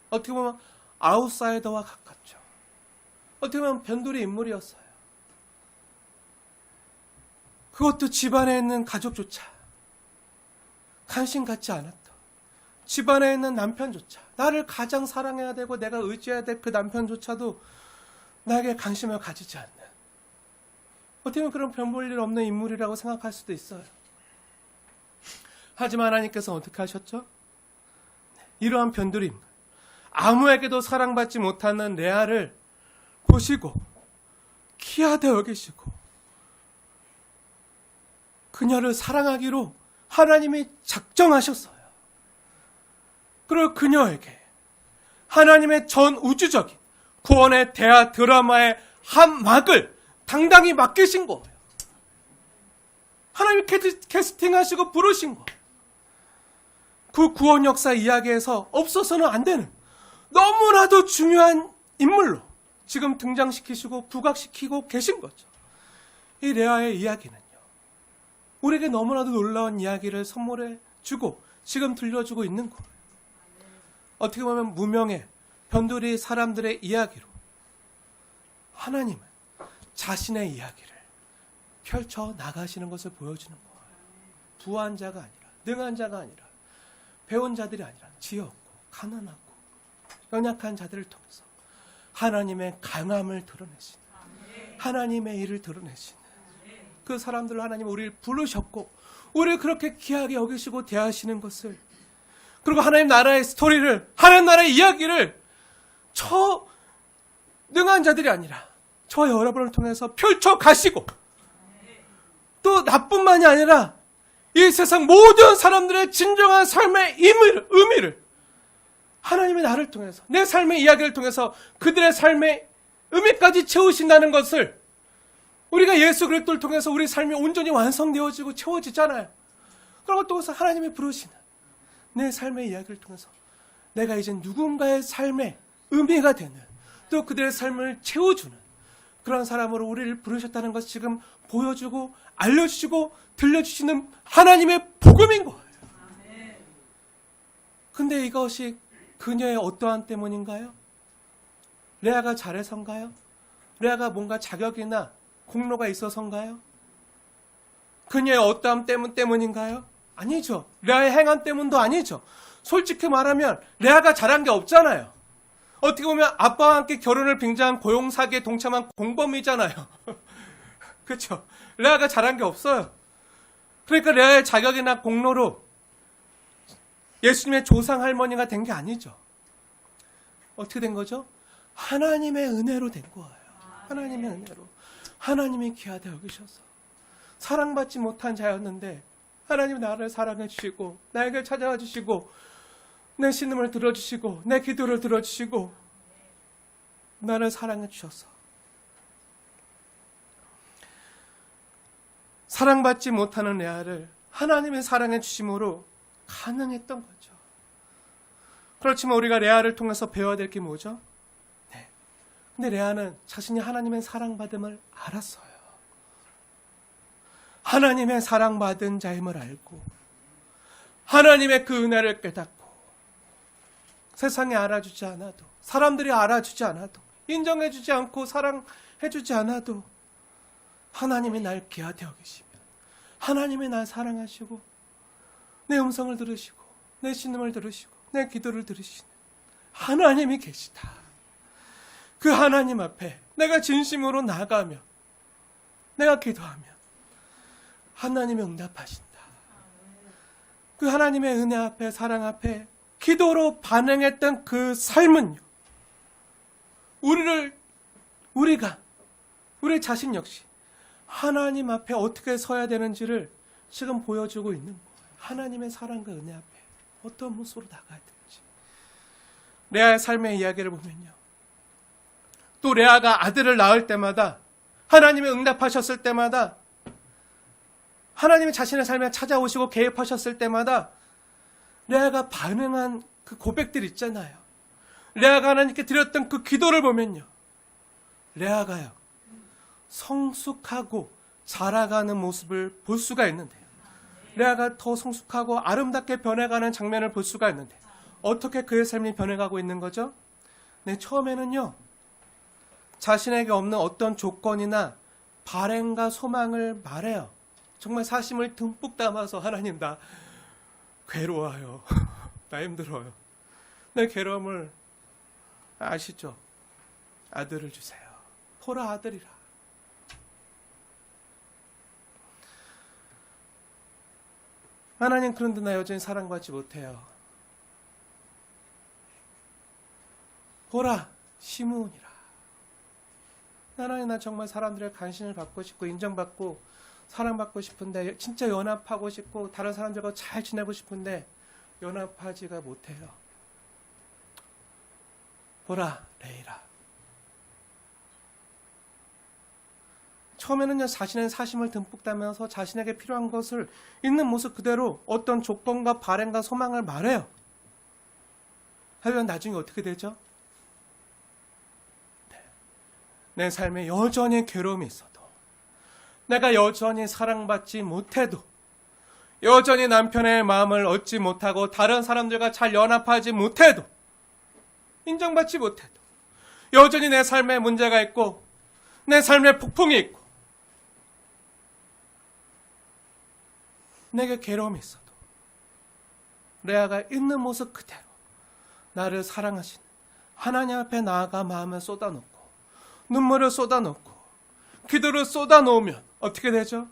어떻게 보면 아웃사이더와 가깝죠. 어떻게 보면 변두리 인물이었어요. 그것도 집안에 있는 가족조차 관심 갖지 않았던, 집안에 있는 남편조차, 나를 가장 사랑해야 되고 내가 의지해야 될 그 남편조차도 나에게 관심을 가지지 않는, 어떻게 보면 그런 변볼 일 없는 인물이라고 생각할 수도 있어요. 하지만 하나님께서 어떻게 하셨죠? 이러한 변두리 인물, 아무에게도 사랑받지 못하는 레아를 보시고 귀하되 여기시고 그녀를 사랑하기로 하나님이 작정하셨어요. 그리고 그녀에게 하나님의 전 우주적인 구원의 대하 드라마의 한 막을 당당히 맡기신 거예요. 하나님이 캐스팅하시고 부르신 거예요. 그 구원 역사 이야기에서 없어서는 안 되는 너무나도 중요한 인물로 지금 등장시키시고 부각시키고 계신 거죠. 이 레아의 이야기는요, 우리에게 너무나도 놀라운 이야기를 선물해 주고 지금 들려주고 있는 거예요. 어떻게 보면 무명의 변두리 사람들의 이야기로 하나님은 자신의 이야기를 펼쳐 나가시는 것을 보여주는 거예요. 부한 자가 아니라, 능한 자가 아니라, 배운 자들이 아니라 지었고 가난하고 연약한 자들을 통해서 하나님의 강함을 드러내신, 하나님의 일을 드러내신 그 사람들을 하나님 우리를 부르셨고 우리를 그렇게 귀하게 여기시고 대하시는 것을, 그리고 하나님 나라의 스토리를, 하나님 나라의 이야기를 저 능한 자들이 아니라 저 여러분을 통해서 펼쳐 가시고, 또 나뿐만이 아니라 이 세상 모든 사람들의 진정한 삶의 의미를 하나님이 나를 통해서, 내 삶의 이야기를 통해서 그들의 삶의 의미까지 채우신다는 것을, 우리가 예수 그리스도를 통해서 우리 삶이 온전히 완성되어지고 채워지잖아요. 그리고 또 하나님이 부르시는 내 삶의 이야기를 통해서 내가 이제 누군가의 삶의 의미가 되는, 또 그들의 삶을 채워주는 그런 사람으로 우리를 부르셨다는 것을 지금 보여주고 알려주시고 들려주시는 하나님의 복음인 거예요. 근데 이것이 그녀의 어떠한 때문인가요? 레아가 잘해서인가요? 레아가 뭔가 자격이나 공로가 있어서인가요? 그녀의 어떠함 때문인가요? 아니죠. 레아의 행함 때문도 아니죠. 솔직히 말하면 레아가 잘한 게 없잖아요. 어떻게 보면 아빠와 함께 결혼을 빙자한 고용사기에 동참한 공범이잖아요. 그렇죠? 레아가 잘한 게 없어요. 그러니까 레아의 자격이나 공로로 예수님의 조상 할머니가 된 게 아니죠. 어떻게 된 거죠? 하나님의 은혜로 된 거예요. 하나님의 은혜로. 하나님이 귀하다 여기셔서 사랑받지 못한 자였는데 하나님 나를 사랑해 주시고 나에게 찾아와 주시고 내 신음을 들어주시고 내 기도를 들어주시고 나를 사랑해 주셔서 사랑받지 못하는 레아를 하나님의 사랑해 주심으로 가능했던 거죠. 그렇지만 우리가 레아를 통해서 배워야 될 게 뭐죠? 네. 근데 레아는 자신이 하나님의 사랑받음을 알았어요. 하나님의 사랑받은 자임을 알고 하나님의 그 은혜를 깨닫고 세상이 알아주지 않아도, 사람들이 알아주지 않아도, 인정해주지 않고 사랑해주지 않아도 하나님이 날 귀하게 여기시면, 하나님이 날 사랑하시고 내 음성을 들으시고 내 신음을 들으시고 내 기도를 들으시는 하나님이 계시다. 그 하나님 앞에 내가 진심으로 나가며 내가 기도하며 하나님이 응답하신다. 그 하나님의 은혜 앞에, 사랑 앞에 기도로 반응했던 그 삶은요, 우리 자신 역시 하나님 앞에 어떻게 서야 되는지를 지금 보여주고 있는 거예요. 하나님의 사랑과 은혜 앞에 어떤 모습으로 나가야 되는지. 레아의 삶의 이야기를 보면요. 또 레아가 아들을 낳을 때마다 하나님이 응답하셨을 때마다 하나님이 자신의 삶에 찾아오시고 개입하셨을 때마다 레아가 반응한 그 고백들 있잖아요. 레아가 하나님께 드렸던 그 기도를 보면요. 레아가요. 성숙하고 자라가는 모습을 볼 수가 있는데요. 레아가 더 성숙하고 아름답게 변해가는 장면을 볼 수가 있는데 어떻게 그의 삶이 변해가고 있는 거죠? 네, 처음에는요. 자신에게 없는 어떤 조건이나 바램과 소망을 말해요. 정말 사심을 듬뿍 담아서 하나님 나 괴로워요. 나 힘들어요. 내 괴로움을 아시죠? 아들을 주세요. 보라 아들이라. 하나님 그런데 나 여전히 사랑받지 못해요. 보라 시므온이라. 하나님 나 정말 사람들의 관심을 받고 싶고 인정받고 사랑받고 싶은데 진짜 연합하고 싶고 다른 사람들과 잘 지내고 싶은데 연합하지가 못해요. 보라 레이라. 처음에는요 자신의 사심을 듬뿍 담아서 자신에게 필요한 것을 있는 모습 그대로 어떤 조건과 바램과 소망을 말해요. 하지만 나중에 어떻게 되죠? 내 삶에 여전히 괴로움이 있어도 내가 여전히 사랑받지 못해도 여전히 남편의 마음을 얻지 못하고 다른 사람들과 잘 연합하지 못해도 인정받지 못해도 여전히 내 삶에 문제가 있고 내 삶에 폭풍이 있고 내게 괴로움이 있어도 레아가 있는 모습 그대로 나를 사랑하신 하나님 앞에 나아가 마음을 쏟아놓고 눈물을 쏟아놓고 기도를 쏟아놓으면 어떻게 되죠?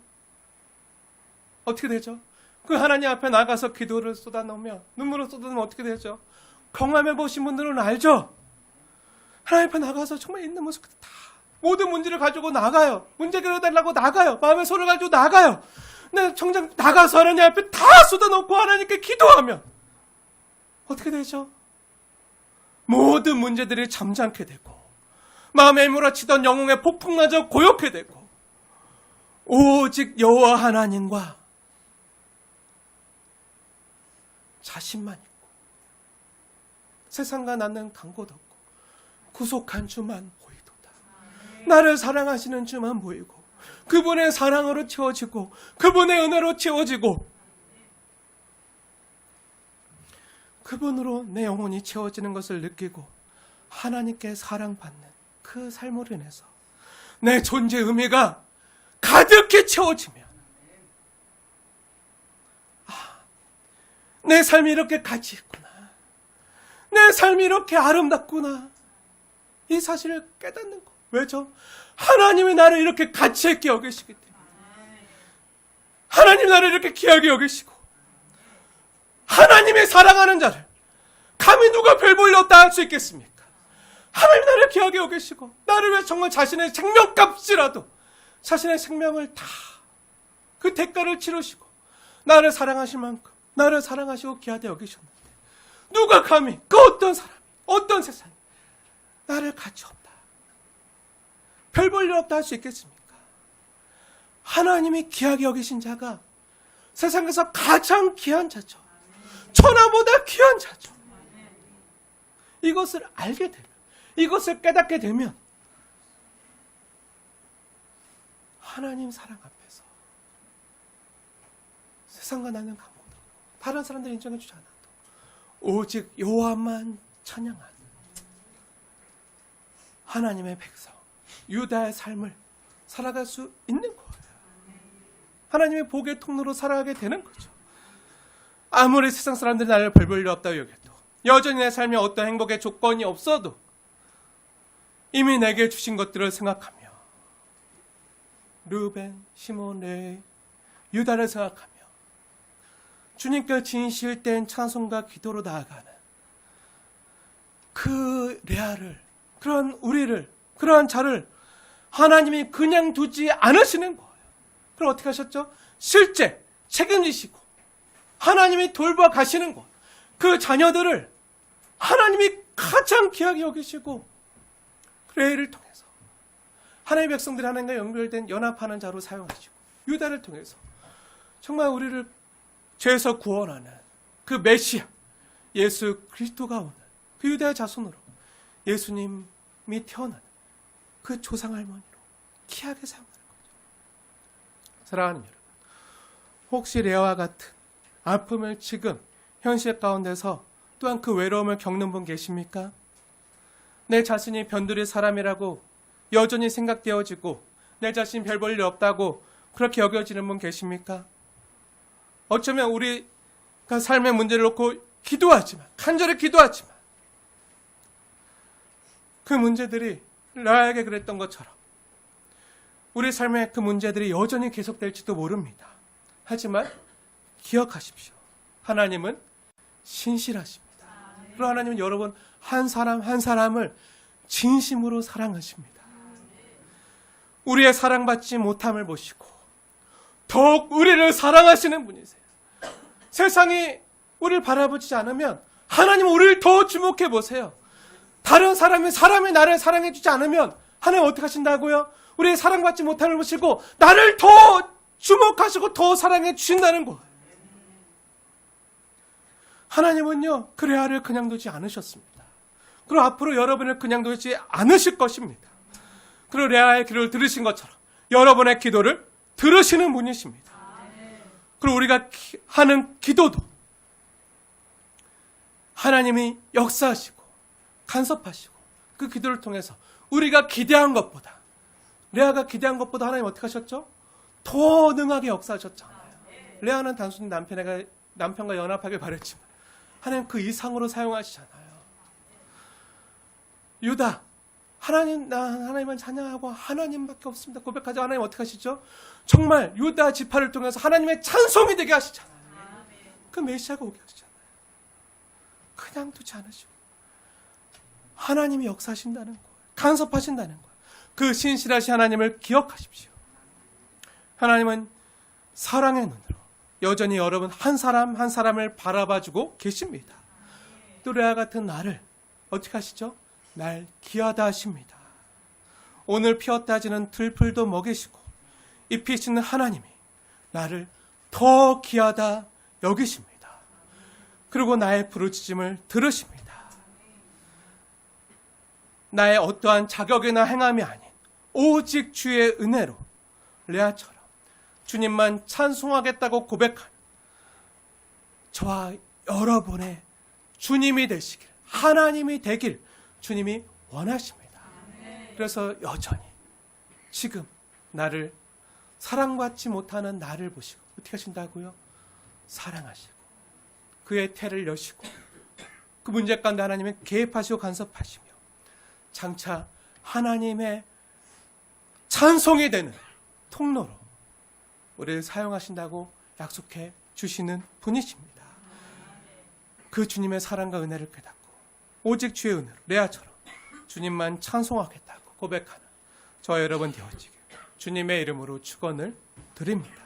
어떻게 되죠? 그 하나님 앞에 나가서 기도를 쏟아놓으면 눈물을 쏟아놓으면 어떻게 되죠? 경험해 보신 분들은 알죠? 하나님 앞에 나가서 정말 있는 모습 다 모든 문제를 가지고 나가요. 문제 해결해달라고 나가요. 마음의 소를 가지고 나가요. 근데 정작 나가서 하나님 앞에 다 쏟아놓고 하나님께 기도하면 어떻게 되죠? 모든 문제들이 잠잠케 되고 마음에 몰아치던 영웅의 폭풍마저 고요케 되고 오직 여호와 하나님과 자신만 있고 세상과 나는 간 곳 없고 구속한 주만 보이도다. 나를 사랑하시는 주만 보이고 그분의 사랑으로 채워지고 그분의 은혜로 채워지고 그분으로 내 영혼이 채워지는 것을 느끼고 하나님께 사랑받는 그 삶으로 인해서 내 존재 의미가 가득히 채워지면 내 삶이 이렇게 가치 있구나. 내 삶이 이렇게 아름답구나. 이 사실을 깨닫는 거. 왜죠? 하나님이 나를 이렇게 가치 있게 여기시기 때문에. 하나님 나를 이렇게 귀하게 여기시고 하나님이 사랑하는 자를 감히 누가 별 볼렸다 할 수 있겠습니까? 하나님 나를 귀하게 여기시고 나를 위해 정말 자신의 생명값이라도 자신의 생명을 다 그 대가를 치르시고 나를 사랑하실 만큼 나를 사랑하시고 귀하게 여기셨는데 누가 감히 그 어떤 사람이 어떤 세상이 나를 가치 없다 별 볼 일 없다 할 수 있겠습니까? 하나님이 귀하게 여기신 자가 세상에서 가장 귀한 자죠. 천하보다 귀한 자죠. 이것을 알게 되면 이것을 깨닫게 되면 하나님 사랑 앞에서 세상과 나는 강보다 다른 사람들이 인정해 주지 않아도 오직 여호와만 찬양하는 하나님의 백성 유다의 삶을 살아갈 수 있는 거예요. 하나님의 복의 통로로 살아가게 되는 거죠. 아무리 세상 사람들이 나를 별 볼 일 없다고 여겨도 여전히 내 삶에 어떤 행복의 조건이 없어도 이미 내게 주신 것들을 생각하며 르벤, 시몬, 레위, 유다를 생각하며 주님께 진실된 찬송과 기도로 나아가는 그 레아를 그런 우리를 그러한 자를 하나님이 그냥 두지 않으시는 거예요. 그럼 어떻게 하셨죠? 실제 책임지시고 하나님이 돌봐 가시는 것. 그 자녀들을 하나님이 가장 귀하게 여기시고 레이를 통해서 하나님의 백성들이 하나님과 연결된 연합하는 자로 사용하시고 유다를 통해서 정말 우리를 죄에서 구원하는 그 메시아 예수 그리스도가 오는 그 유다의 자손으로 예수님이 태어나는 그 조상할머니로 귀하게 사용하는 거죠. 사랑하는 여러분, 혹시 레아와 같은 아픔을 지금 현실 가운데서 또한 그 외로움을 겪는 분 계십니까? 내 자신이 변두리 사람이라고 여전히 생각되어지고 내 자신이 별 볼 일 없다고 그렇게 여겨지는 분 계십니까? 어쩌면 우리가 삶의 문제를 놓고 기도하지만 간절히 기도하지만 그 문제들이 나에게 그랬던 것처럼 우리 삶의 그 문제들이 여전히 계속될지도 모릅니다. 하지만 기억하십시오. 하나님은 신실하십니다. 그리고 하나님은 여러분 한 사람 한 사람을 진심으로 사랑하십니다. 우리의 사랑받지 못함을 보시고 더욱 우리를 사랑하시는 분이세요. 세상이 우리를 바라보지 않으면 하나님은 우리를 더 주목해 보세요. 다른 사람이 나를 사랑해 주지 않으면 하나님 어떻게 하신다고요? 우리의 사랑받지 못함을 보시고 나를 더 주목하시고 더 사랑해 주신다는 거예요. 하나님은요, 그 레아를 그냥 두지 않으셨습니다. 그리고 앞으로 여러분을 그냥 두지 않으실 것입니다. 그리고 레아의 기도를 들으신 것처럼 여러분의 기도를 들으시는 분이십니다. 그리고 우리가 하는 기도도 하나님이 역사하시고 간섭하시고 그 기도를 통해서 우리가 기대한 것보다 레아가 기대한 것보다 하나님 어떻게 하셨죠? 더 능하게 역사하셨잖아요. 레아는 단순히 남편과 연합하길 바랬지만 하나님 그 이상으로 사용하시잖아요. 유다, 하나님만 찬양하고 하나님밖에 없습니다. 고백하자. 하나님 어떻게 하시죠? 정말 유다 지파를 통해서 하나님의 찬송이 되게 하시잖아요. 그 메시아가 오게 하시잖아요. 그냥 두지 않으시고 하나님이 역사하신다는 거예요. 간섭하신다는 거예요. 그 신실하신 하나님을 기억하십시오. 하나님은 사랑의 눈으로 여전히 여러분 한 사람 한 사람을 바라봐주고 계십니다. 또 레아 같은 나를 어떻게 하시죠? 날 귀하다 하십니다. 오늘 피었다 지는 들풀도 먹이시고 입히시는 하나님이 나를 더 귀하다 여기십니다. 그리고 나의 부르짖음을 들으십니다. 나의 어떠한 자격이나 행함이 아닌 오직 주의 은혜로 레아처럼 주님만 찬송하겠다고 고백하는 저와 여러분의 주님이 되시길, 하나님이 되길 주님이 원하십니다. 그래서 여전히 지금 나를 사랑받지 못하는 나를 보시고 어떻게 하신다고요? 사랑하시고 그의 태를 여시고 그 문제 가운데 하나님은 개입하시고 간섭하시며 장차 하나님의 찬송이 되는 통로로 우리를 사용하신다고 약속해 주시는 분이십니다. 그 주님의 사랑과 은혜를 깨닫고 오직 주의 은혜로 레아처럼 주님만 찬송하겠다고 고백하는 저와 여러분 되어지길 주님의 이름으로 축원을 드립니다.